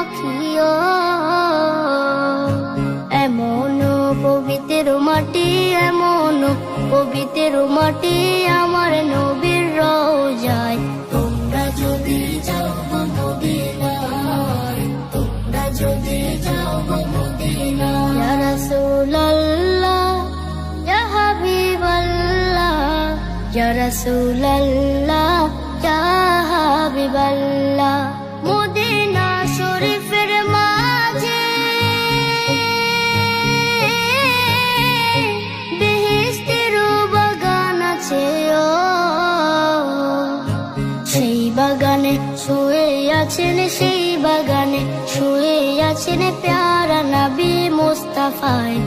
মাখিও। এমন পবিত্র মাটি, এমন পবিত্র মাটি আমার নবীর রওজায়। তোমরা যদি যাও মদিনায়, তোমরা যদি যাও মদিনায়। ইয়া রাসূলুল্লাহ, ইয়া হাবিবাল্লাহ, ইয়া রাসূলুল্লাহ, ইয়া হাবিবাল্লাহ। মদিনা শরীফের মাঝে বেহেশতের বাগান আছে, সেই বাগানে শুয়ে আছেন, সেই বাগানে শুয়ে আছেন প্যারা নবী মুস্তাফায়।